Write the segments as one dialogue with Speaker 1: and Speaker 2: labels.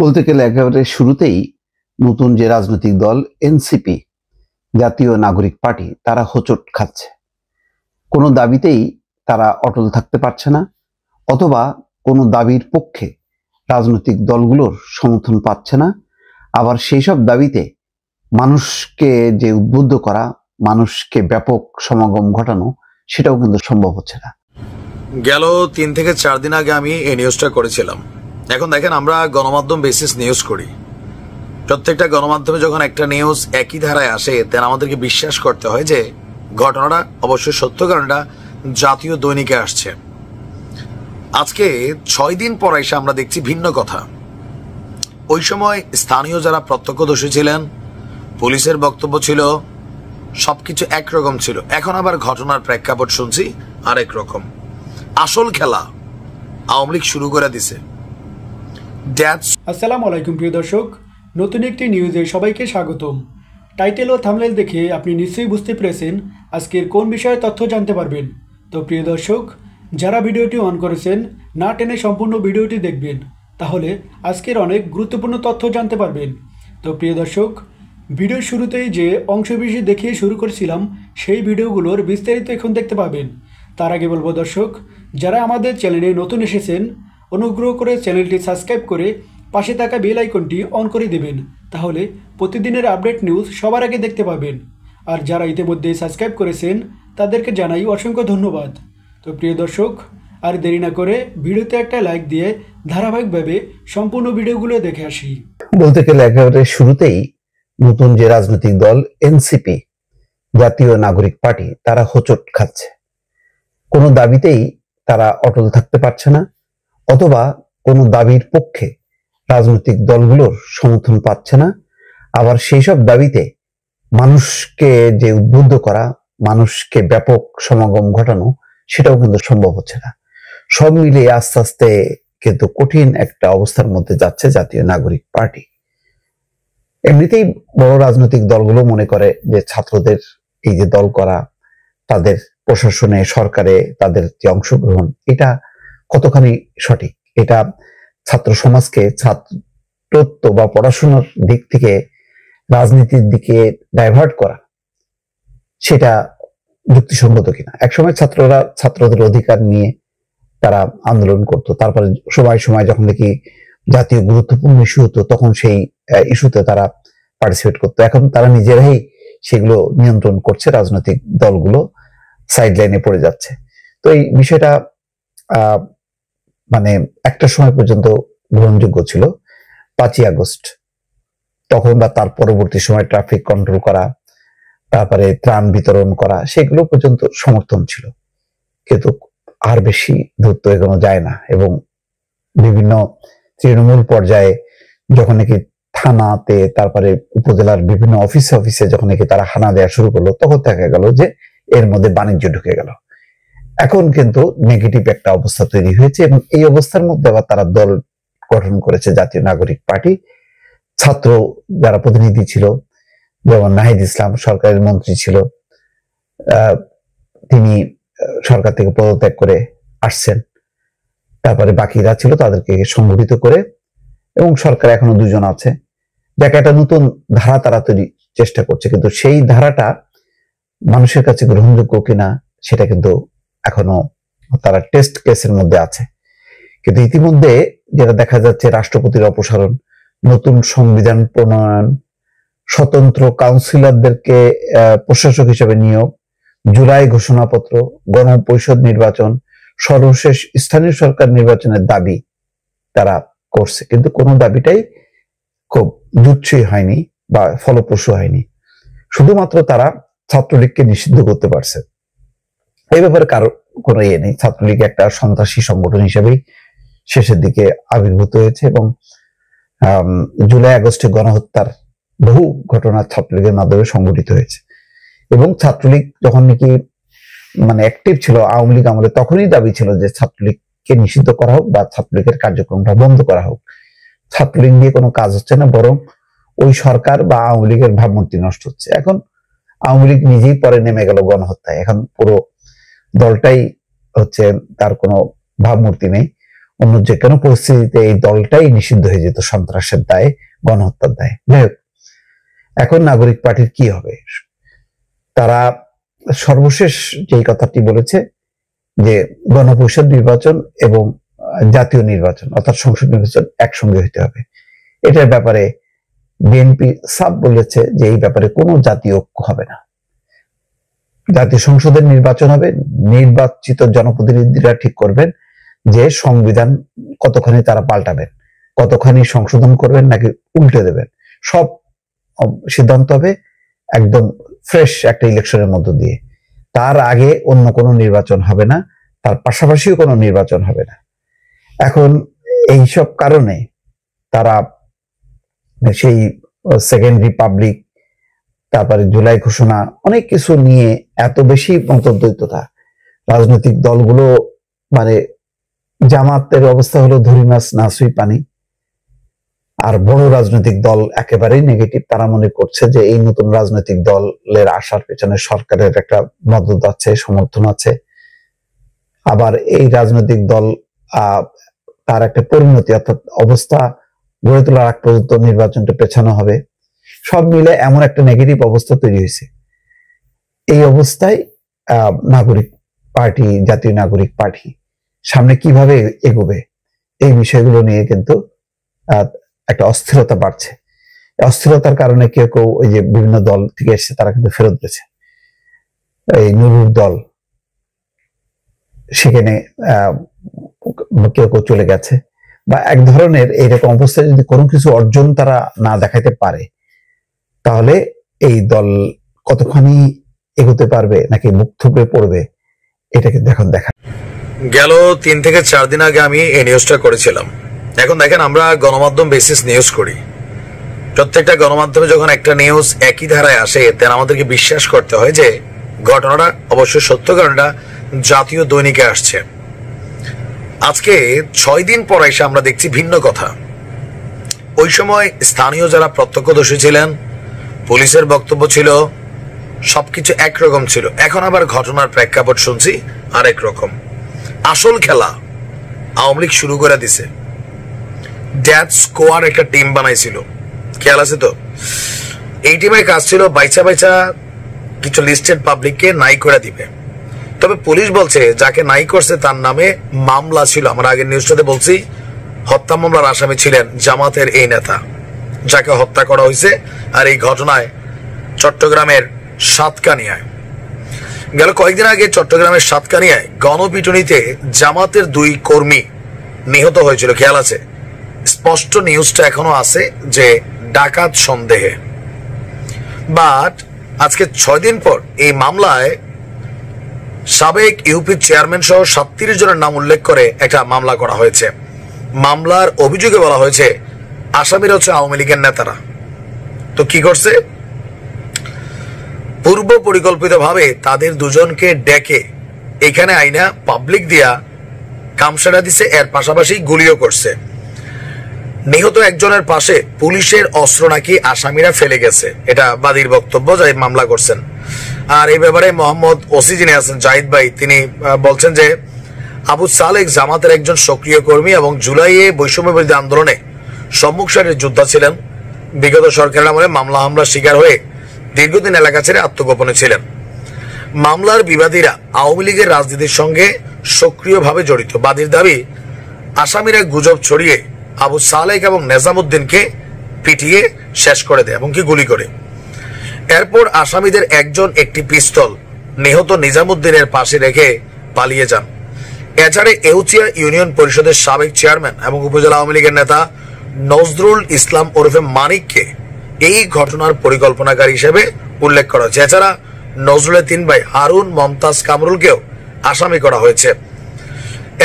Speaker 1: বলতে গেলে একেবারে শুরুতেই নতুন যে রাজনৈতিক দল এনসিপি, জাতীয় নাগরিক পার্টি, তারা হোঁচট খাচ্ছে। কোনো দাবিতেই তারা অটল থাকতে পারছে না, অথবা কোনো দাবির পক্ষে রাজনৈতিক দলগুলোর সমর্থন পাচ্ছে না। আবার সেই সব দাবিতে মানুষকে যে উদ্বুদ্ধ করা, মানুষকে ব্যাপক সমাগম ঘটানো, সেটাও কিন্তু সম্ভব হচ্ছে না।
Speaker 2: গেল 3 থেকে 4 দিন আগে আমি এই নিউজটা করেছিলাম। এখন দেখেন, আমরা গণমাধ্যম বেসিস নিউজ করি। প্রত্যেকটা গণমাধ্যমে যখন একটা নিউজ একই ধারায় আসে, তেন আমাদেরকে বিশ্বাস করতে হয় যে ঘটনাটা অবশ্যই সত্য, কারণ এটা জাতীয় দৈনিকে আসছে। আজকে 6 দিন পর এসে আমরা দেখছি ভিন্ন কথা। ওই সময় স্থানীয় যারা প্রত্যক্ষদর্শী ছিলেন, পুলিশের বক্তব্য ছিল, সবকিছু একরকম ছিল। এখন আবার ঘটনার প্রেক্ষাপট শুনছি আরেক রকম। আসল খেলা আওয়ামী লীগ শুরু করে দিছে।
Speaker 3: আসসালামু আলাইকুম প্রিয় দর্শক, নতুন একটি নিউজে সবাইকে স্বাগতম। টাইটেল ও থাম্বনেল দেখে আপনি নিশ্চয়ই বুঝতে পেরেছেন আজকের কোন বিষয়ে তথ্য জানতে পারবেন। তো প্রিয় দর্শক, যারা ভিডিওটি অন করেছেন, না টেনে সম্পূর্ণ ভিডিওটি দেখবেন, তাহলে আজকের অনেক গুরুত্বপূর্ণ তথ্য জানতে পারবেন। তো প্রিয় দর্শক, ভিডিওর শুরুতেই যে অংশবিশেষ দেখিয়ে শুরু করেছিলাম, সেই ভিডিওগুলোর বিস্তারিত এখন দেখতে পাবেন। তার আগে বলবো দর্শক, যারা আমাদের চ্যানেলে নতুন এসেছেন, অনুগ্রহ করে চ্যানেলটি সাবস্ক্রাইব করে পাশে থাকা বেল আইকনটি অন করে দেবেন, তাহলে প্রতিদিনের আপডেট নিউজ সবার আগে দেখতে পাবেন। আর যারা ইতিমধ্যে সাবস্ক্রাইব করেছেন, তাদেরকে জানাই অসংখ্য ধন্যবাদ। তো প্রিয় দর্শক, আর দেরি না করে ভিডিওতে একটা লাইক দিয়ে ধারাবাহিকভাবে সম্পূর্ণ ভিডিওগুলো দেখে আসি।
Speaker 1: বলতে গেলে একেবারে শুরুতেই নতুন যে রাজনৈতিক দল এনসিপি, জাতীয় নাগরিক পার্টি, তারা হোঁচট খাচ্ছে। কোনো দাবিতেই তারা অটল থাকতে পারছে না, অথবা কোনো দাবির পক্ষে রাজনৈতিক দলগুলোর সমর্থন পাচ্ছে না। আবার সেই সব দাবিতে মানুষকে যে উদ্বুদ্ধ করা, মানুষকে ব্যাপক সমাগম ঘটানো, সেটাও কিন্তু সম্ভব হচ্ছে না। সব মিলিয়ে আস্তে আস্তে কিন্তু কঠিন একটা অবস্থার মধ্যে যাচ্ছে জাতীয় নাগরিক পার্টি। এমনিতেই বড় রাজনৈতিক দলগুলো মনে করে যে ছাত্রদের এই যে দল করা, তাদের প্রশাসনে, সরকারে তাদের যে অংশগ্রহণ, এটা কতখানি সঠিক, এটা ছাত্র সমাজকে ছাত্রত্ব বা পড়াশোনার দিক থেকে রাজনীতির দিকে ডাইভার্ট করা, সেটা যুক্তিসঙ্গত কিনা। একসময় ছাত্ররা ছাত্রদের অধিকার নিয়ে তারা আন্দোলন করত, তারপরে সময় সময় যখন দেখি জাতীয় গুরুত্বপূর্ণ ইস্যু হতো, তখন সেই ইস্যুতে তারা পার্টিসিপেট করতো। এখন তারা নিজেরাই সেগুলো নিয়ন্ত্রণ করছে, রাজনৈতিক দলগুলো সাইড লাইনে পড়ে যাচ্ছে। তো এই বিষয়টা মানে একটা সময় পর্যন্ত গ্রহণযোগ্য ছিল। 5ই আগস্ট তখন বা তার পরবর্তী সময় ট্রাফিক কন্ট্রোল করা, তারপরে ত্রাণ বিতরণ করা, সেগুলো পর্যন্ত সমর্থন ছিল। কিন্তু আর বেশি দ্রুত এগোনো যায় না। এবং বিভিন্ন তৃণমূল পর্যায়ে যখন নাকি থানাতে, তারপরে উপজেলার বিভিন্ন অফিসে অফিসে যখন নাকি তারা হানা দেওয়া শুরু করলো, তখন দেখা গেল যে এর মধ্যে বাণিজ্য ঢুকে গেল। এখন কিন্তু নেগেটিভ একটা অবস্থা তৈরি হয়েছে, এবং এই অবস্থার মধ্যে আবার তারা দল গঠন করেছে জাতীয় নাগরিক পার্টি। ছাত্র যারা প্রতিনিধি ছিল, যেমন নাহিদ ইসলাম সরকারের মন্ত্রী ছিল, তিনি সরকার থেকে পদত্যাগ করে আসছেন। তারপরে বাকিরা ছিল, তাদেরকে সংগঠিত করে, এবং সরকার এখনো 2 জন আছে, যাকে একটা নতুন ধারা তারা তৈরি চেষ্টা করছে। কিন্তু সেই ধারাটা মানুষের কাছে গ্রহণযোগ্য কিনা, সেটা কিন্তু এখনো তারা টেস্ট কেসের মধ্যে আছে। কিন্তু ইতিমধ্যে যেটা দেখা যাচ্ছে, রাষ্ট্রপতির অপসারণ, নতুন সংবিধান প্রণয়ন, স্বতন্ত্র কাউন্সিলরদেরকে প্রশাসক হিসেবে নিয়োগ, জুলাই ঘোষণাপত্র, গণপরিষদ নির্বাচন, সর্বশেষ স্থানীয় সরকার নির্বাচনের দাবি তারা করছে। কিন্তু কোনো দাবিটাই খুব জুৎসই হয়নি বা ফলপ্রসূ হয়নি। শুধুমাত্র তারা ছাত্রলীগকে নিষিদ্ধ করতে পারছে। এই ব্যাপারে কারো কোনো ইয়ে নেই। ছাত্রলীগ একটা সন্ত্রাসী সংগঠন হিসেবেই শেষের দিকে আবির্ভূত হয়েছে, এবং জুলাই আগস্টে গণহত্যার বহু ঘটনা ছাত্রলীগের মাধ্যমে সংঘটিত হয়েছে। এবং ছাত্রলীগ যখন নাকি অ্যাক্টিভ ছিল আওয়ামী লীগ আমলে, তখনই দাবি ছিল যে ছাত্রলীগকে নিষিদ্ধ করা হোক বা ছাত্রলীগের কার্যক্রমটা বন্ধ করা হোক। ছাত্রলীগ দিয়ে কোনো কাজ হচ্ছে না, বরং ওই সরকার বা আওয়ামী লীগের ভাবমূর্তি নষ্ট হচ্ছে। এখন আওয়ামী লীগ নিজেই পরে নেমে গেল গণহত্যায়। এখন পুরো দলটাই হচ্ছে, তার কোনো ভাবমূর্তি নেই। অন্য যে কোনো পরিস্থিতিতে এই দলটাই নিষিদ্ধ হয়ে যেত সন্ত্রাসের দায়ে, গণহত্যার দায়ে। যাই হোক, এখন নাগরিক পার্টির কি হবে? তারা সর্বশেষ যেই কথাটি বলেছে যে গণপরিষদ নির্বাচন এবং জাতীয় নির্বাচন অর্থাৎ সংসদ নির্বাচন একসঙ্গে হইতে হবে। এটার ব্যাপারে বিএনপি সাফ বলেছে যে এই ব্যাপারে কোনো জাতীয় ঐক্য হবে না। জাতীয় সংসদের নির্বাচন হবে, নির্বাচিত জনপ্রতিনিধিরা ঠিক করবেন যে সংবিধান কতখানি তারা পাল্টাবেন, কতখানি সংশোধন করবেন নাকি উল্টে দেবেন। সব সিদ্ধান্ত হবে একদম ফ্রেশ একটা ইলেকশনের মধ্য দিয়ে। তার আগে অন্য কোনো নির্বাচন হবে না, তার পাশাপাশিও কোনো নির্বাচন হবে না। এখন এইসব কারণে তারা সেই সেকেন্ড রিপাবলিক, তারপরে জুলাই ঘোষণা, অনেক কিছু নিয়ে এত বেশি মতদ্বৈততা। রাজনৈতিক দলগুলো মানে জামাতের অবস্থা হলো ধরি মাছ না সুই পানি, আর বড় রাজনৈতিক দল একেবারেই নেগেটিভ। তারা মনে করছে যে এই নতুন রাজনৈতিক দলের আসার পেছনে সরকারের একটা মদত আছে, সমর্থন আছে। আবার এই রাজনৈতিক দল তার একটা পরিণতি অর্থাৎ অবস্থা গড়ে তোলার আগ পর্যন্ত নির্বাচনটা পেছানো হবে। সব মিলে এমন একটা নেগেটিভ অবস্থা তৈরি হয়েছে। এই অবস্থায় নাগরিক পার্টি, জাতীয় নাগরিক পার্টি সামনে কিভাবে এগোবে এই বিষয়গুলো নিয়ে কিন্তু একটা অস্থিরতা বাড়ছে। অস্থিরতার কারণে কেউ কেউ ওই যে বিভিন্ন দল থেকে এসেছে তারা কিন্তু ফেরত গেছে। এই নুরুর দল সেখানে কেউ কেউ চলে গেছে, বা এক ধরনের এইরকম অবস্থায় যদি কোনো কিছু অর্জন তারা না দেখাইতে পারে তাহলে এই দল কতখানি এগোতে পারবে নাকি মুখ থুবড়ে পড়বে, এটা কিন্তু এখন দেখা।
Speaker 2: গেল 3 থেকে 4 দিন আগে আমি এই নিউজটা করেছিলাম। এখন দেখেন, আমরা গণমাধ্যম বেসিস নিউজ করি। প্রত্যেকটা গণমাধ্যমে যখন একটা নিউজ একই ধারায় আসে তেন আমাদেরকে বিশ্বাস করতে হয় যে ঘটনাটা অবশ্যই সত্য, কারণ এটা জাতীয় দৈনিকে আসছে। আজকে 6 দিন পর এসে আমরা দেখছি ভিন্ন কথা। ওই সময় স্থানীয় যারা প্রত্যক্ষদর্শী ছিলেন, পুলিশের বক্তব্য ছিল, সবকিছু একরকম ছিল। এখন আবার ঘটনার প্রেক্ষাপট শুনছি আরেক রকম। আসল খেলা আওয়ামী লীগ শুরু করে দিছে। ড্যাথ স্কোয়াড একটা টিম বানাইছিল, খেয়াল আছে তো? এই টিমের কাজ ছিল বাইচা বাইচা কিছু লিস্টেড পাবলিককে নাই করে দিবে। তবে পুলিশ বলছে যাকে নাই করছে তার নামে মামলা ছিল। আমরা আগের নিউজটাতে বলছি হত্যা মামলার আসামি ছিলেন জামাতের এই নেতা যাকে হত্যা করা হয়েছে। আর এই ঘটনায় চট্টগ্রামের সাতকানিয়ায়, গেল কয়েকদিন আগে চট্টগ্রামের সাতকানিয়ায় গণপিটুনিতে জামাতের 2 কর্মী নিহত হয়েছিল, খেয়াল আছে? স্পষ্ট নিউজটা এখনো আছে যে ডাকাত সন্দেহে। বাট আজকে 6 দিন পর এই মামলায় সাবেক ইউপি চেয়ারম্যান সহ 37 জনের নাম উল্লেখ করে একটা মামলা করা হয়েছে। মামলার অভিযোগে বলা হয়েছে আসামিরা হচ্ছে আওয়ামী লীগের নেতারা। তো কি করছে? পূর্ব পরিকল্পিত ভাবে তাদের দুজনকে ডেকে এখানে আইনা পাবলিক দিয়া কামসারা দিছে, এর পাশাপাশি গুলিও করছে। নিহত একজনের পাশে পুলিশের অস্ত্র নাকি আসামিরা ফেলে গেছে, এটা বাদীর বক্তব্য, যাই মামলা করছেন। আর এই ব্যাপারে মোহাম্মদ ওসি যিনি আছেন জাহিদ ভাই, তিনি বলছেন যে আবু সালেক জামাতের একজন সক্রিয় কর্মী এবং জুলাইয়ে বৈষম্য বিরোধী আন্দোলনে সম্মুখ সারির যোদ্ধা ছিলেন। বিগত সরকারের আমলে মামলা হামলার শিকার হয়ে দীর্ঘদিন এলাকা ছেড়ে আত্মগোপনে ছিলেন। মামলার বিবাদীরা আওয়ামী লীগের রাজনীতির সঙ্গে সক্রিয়ভাবে জড়িত। বাদীর দাবি আসামিরা গুজব ছড়িয়ে আবু সালেক এবং নেজামুদ্দিনকে পিটিয়ে শেষ করে দেয় এবং কি গুলি করে। এরপর আসামিদের একজন একটি পিস্তল নিহত নিজামুদ্দিনের পাশে রেখে পালিয়ে যান। এছাড়া এউচিয়া ইউনিয়ন পরিষদের সাবেক চেয়ারম্যান এবং উপজেলা আওয়ামী লীগের নেতা নজরুল ইসলাম ওরফে মানিককে এই ঘটনার পরিকল্পনাকারী হিসেবে উল্লেখ করা হয়েছে। এছাড়া নজরুলের 3 ভাই হারুন, মমতাজ, কামরুলকেও আসামি করা হয়েছে।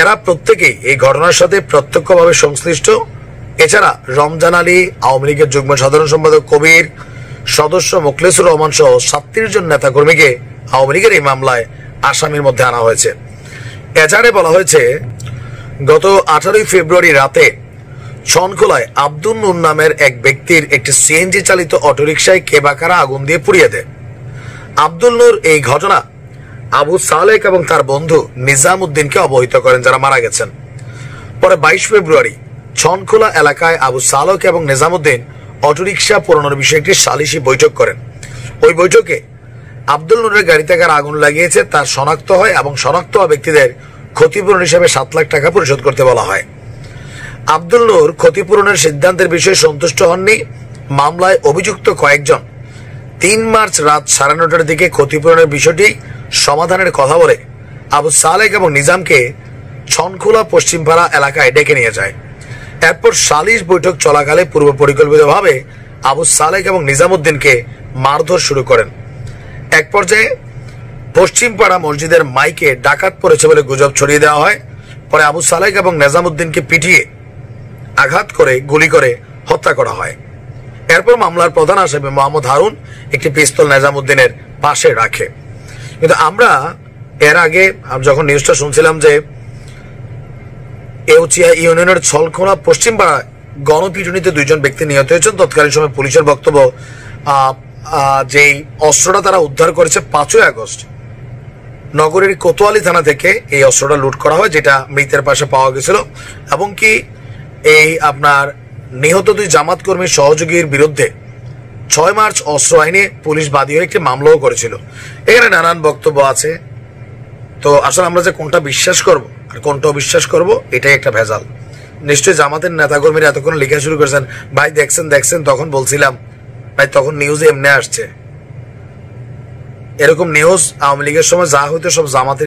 Speaker 2: এরা প্রত্যেকেই এই ঘটনার সাথে প্রত্যক্ষভাবে সংশ্লিষ্ট। এছাড়া রমজান আলী, আওয়ামী লীগের যুগ্ম সাধারণ সম্পাদক কবির, সদস্য মোখলেসুর রহমান সহ 37 জন নেতাকর্মীকে আওয়ামী লীগের এই মামলায় আসামির মধ্যে আনা হয়েছে। এছাড়া বলা হয়েছে গত 18 ফেব্রুয়ারি রাতে ছনখোলায় আব্দুল নূর নামের এক ব্যক্তির একটি সিএনজি চালিত অটোরিকশায় কেবাকারা আগুন দিয়ে পুড়িয়ে দেয়। আব্দুল নূর এই ঘটনা আবু সালেক এবং তার বন্ধু নিজামুদ্দিনকে অবহিত করেন, যারা মারা গেছেন। পরে 22 ফেব্রুয়ারি ছনখোলা এলাকায় আবু সালক এবং নিজামুদ্দিন অটোরিকশা পোড়ানোর বিষয়ে একটি সালিশি বৈঠক করেন। ওই বৈঠকে আব্দুল নূরের গাড়ি থেকে আগুন লাগিয়েছে তার শনাক্ত হয় এবং শনাক্ত হওয়া ব্যক্তিদের ক্ষতিপূরণ হিসেবে 7 লাখ টাকা পরিশোধ করতে বলা হয়। আব্দুল নূর ক্ষতিপূরণের সিদ্ধান্তের বিষয়ে সন্তুষ্ট হননি। মামলায় অভিযুক্ত কয়েকজন 3 মার্চ রাত 9:30টার দিকে ক্ষতিপূরণের বিষয়টি সমাধানের কথা বলে আবু সালেক এবং নিজামকে ছনখোলা পশ্চিমপাড়া এলাকায় ডেকে নিয়ে যায়। এরপর সালিশ বৈঠক চলাকালে পূর্ব পরিকল্পিতভাবে আবু সালেক এবং নিজামুদ্দিনকে মারধর শুরু করেন। এক পর্যায়ে পশ্চিমপাড়া মসজিদের মাইকে ডাকাত পড়েছে বলে গুজব ছড়িয়ে দেওয়া হয়। পরে আবু সালেক এবং নিজামুদ্দিনকে পিটিয়ে আঘাত করে গুলি করে হত্যা করা হয়। এরপর মামলার প্রধান আসামি মোহাম্মদ হারুন একটি পিস্তল নিজামুদ্দিনের পাশে রাখে। কিন্তু আমরা এর আগে যখন নিউজটা শুনছিলাম যে এউচিয়া ইউনিয়নের ছলখোলা পশ্চিমপাড়া গণপিটুনিতে 2 জন ব্যক্তি নিহত হয়েছেন, তৎকালীন সময় পুলিশের বক্তব্য যেই অস্ত্রটা তারা উদ্ধার করেছে 5ই আগস্ট নগরীর কোতোয়ালি থানা থেকে এই অস্ত্রটা লুট করা হয়, যেটা মৃতের পাশে পাওয়া গেছিল। এবং কি এই আপনার নিহত 2 জামাত কর্মীর সহযোগীর বিরুদ্ধে 6 মার্চ অস্ত্র আইনে পুলিশ বাদী হয়ে একটি মামলাও করেছিল। এখানে নানান বক্তব্য আছে। তো আসলে আমরা যে কোনটা বিশ্বাস করব আর কোনটা অবিশ্বাস করব এটাই একটা ভেজাল। নিশ্চয়ই জামাতের নেতাকর্মীরা এতক্ষণ লেখা শুরু করেছেন, ভাই দেখছেন তখন বলছিলাম, ভাই তখন নিউজে এমনি আসছে। এরকম নিউজ আওয়ামী লীগের সময় যা হইতো সব জামাতের